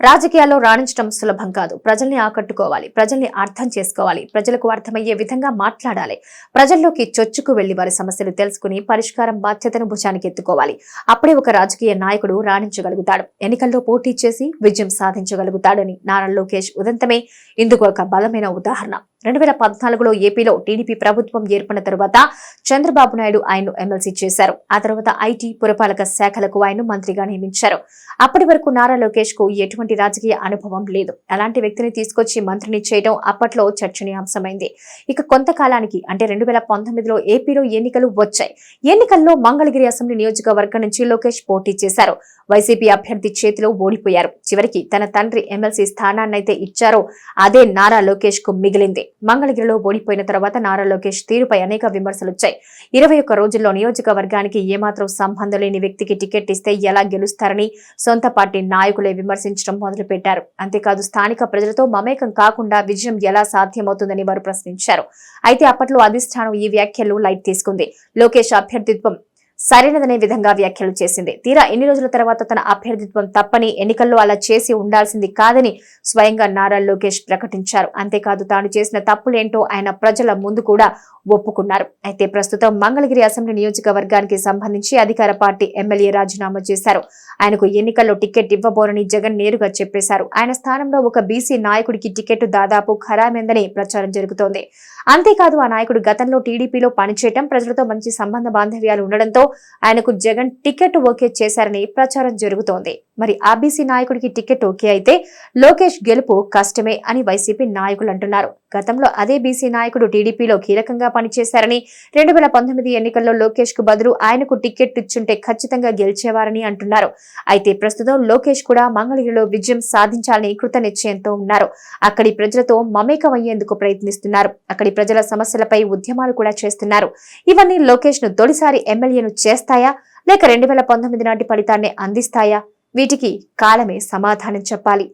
రాజకీయాల్లో రాణించడం సులభం కాదు. ప్రజల్ని ఆకట్టుకోవాలి, ప్రజల్ని అర్థం చేసుకోవాలి, ప్రజలకు అర్థమయ్యే విధంగా మాట్లాడాలి, ప్రజల్లోకి చొచ్చుకు వెళ్లి వారి సమస్యలు తెలుసుకుని పరిష్కారం బాధ్యతను భుజానికి ఎత్తుకోవాలి. అప్పుడే ఒక రాజకీయ నాయకుడు రాణించగలుగుతాడు, ఎన్నికల్లో పోటీ చేసి విజయం సాధించగలుగుతాడని నారా లోకేష్ ఉదంతమే ఇందుకు ఒక బలమైన ఉదాహరణ. 2014లో ఏపీలో టీడీపీ ప్రభుత్వం ఏర్పడిన తరువాత చంద్రబాబు నాయుడు ఆయన్ను ఎమ్మెల్సీ చేశారు. ఆ తర్వాత ఐటీ, పురపాలక శాఖలకు ఆయన్ను మంత్రిగా నియమించారు. అప్పటి వరకు నారా లోకేష్ కు ఎటువంటి రాజకీయ అనుభవం లేదు. అలాంటి వ్యక్తిని తీసుకొచ్చి మంత్రిని చేయడం అప్పట్లో చర్చనీయాంశమైంది. ఇక కొంతకాలానికి అంటే 2019లో ఏపీలో ఎన్నికలు వచ్చాయి. ఎన్నికల్లో మంగళగిరి అసెంబ్లీ నియోజకవర్గం నుంచి లోకేష్ పోటీ చేశారు. వైసీపీ అభ్యర్థి చేతిలో ఓడిపోయారు. చివరికి తన తండ్రి ఎమ్మెల్సీ స్థానాన్నైతే ఇచ్చారో అదే నారా లోకేష్ కు మిగిలింది. మంగళగిరిలో ఓడిపోయిన తర్వాత నారా లోకేష్ తీరుపై అనేక విమర్శలొచ్చాయి. 21 రోజుల్లో నియోజకవర్గానికి ఏమాత్రం సంబంధం లేని వ్యక్తికి టికెట్ ఇస్తే ఎలా గెలుస్తారని సొంత పార్టీ నాయకులే విమర్శించడం మొదలుపెట్టారు. అంతేకాదు స్థానిక ప్రజలతో మమేకం కాకుండా విజయం ఎలా సాధ్యమవుతుందని వారు ప్రశ్నించారు. అయితే అప్పట్లో అధిష్టానం ఈ వ్యాఖ్యలు లైట్ తీసుకుంది. లోకేష్ అభ్యర్థిత్వం సరైనదనే విధంగా వ్యాఖ్యలు చేసింది. తీరా ఎన్ని రోజుల తర్వాత తన అభ్యర్థిత్వం తప్పని, ఎన్నికల్లో అలా చేసి ఉండాల్సింది కాదని స్వయంగా నారా లోకేష్ ప్రకటించారు. అంతేకాదు తాను చేసిన తప్పులేంటో ఆయన ప్రజల ముందు కూడా ఒప్పుకున్నారు. అయితే ప్రస్తుతం మంగళగిరి అసెంబ్లీ నియోజకవర్గానికి సంబంధించి అధికార పార్టీ ఎమ్మెల్యే రాజీనామా చేశారు. ఆయనకు ఎన్నికల్లో టికెట్ ఇవ్వబోరని జగన్ నేరుగా చెప్పేశారు. ఆయన స్థానంలో ఒక బీసీ నాయకుడికి టికెట్ దాదాపు ఖరామైందని ప్రచారం జరుగుతోంది. అంతేకాదు ఆ నాయకుడు గతంలో టీడీపీలో పనిచేయటం, ప్రజలతో మంచి సంబంధ బాంధవ్యాలు ఉండడంతో ఆయనకు జగన్ టికెట్ ఓకే చేశారని ప్రచారం జరుగుతోంది. మరి ఆ బీసీ నాయకుడికి టికెట్ ఓకే అయితే లోకేష్ గెలుపు కష్టమే అని వైసీపీ నాయకులు అంటున్నారు. గతంలో అదే బీసీ నాయకుడు టీడీపీలో కీలకంగా పనిచేశారని, 2019 ఎన్నికల్లో లోకేష్ కు బదులు ఆయనకు టికెట్ ఇచ్చుంటే ఖచ్చితంగా గెలిచేవారని అంటున్నారు. అయితే ప్రస్తుతం లోకేష్ కూడా మంగళగిరిలో విజయం సాధించాలని కృత నిశ్చయంతో ఉన్నారు. అక్కడి ప్రజలతో మమేకమయ్యేందుకు ప్రయత్నిస్తున్నారు. అక్కడి ప్రజల సమస్యలపై ఉద్యమాలు కూడా చేస్తున్నారు. ఇవన్నీ లోకేష్ ను తొలిసారి ఎమ్మెల్యేను చేస్తాయా, లేక 2019 నాటి ఫలితాన్ని అందిస్తాయా? వీటికి కాలమే సమాధానం చెప్పాలి.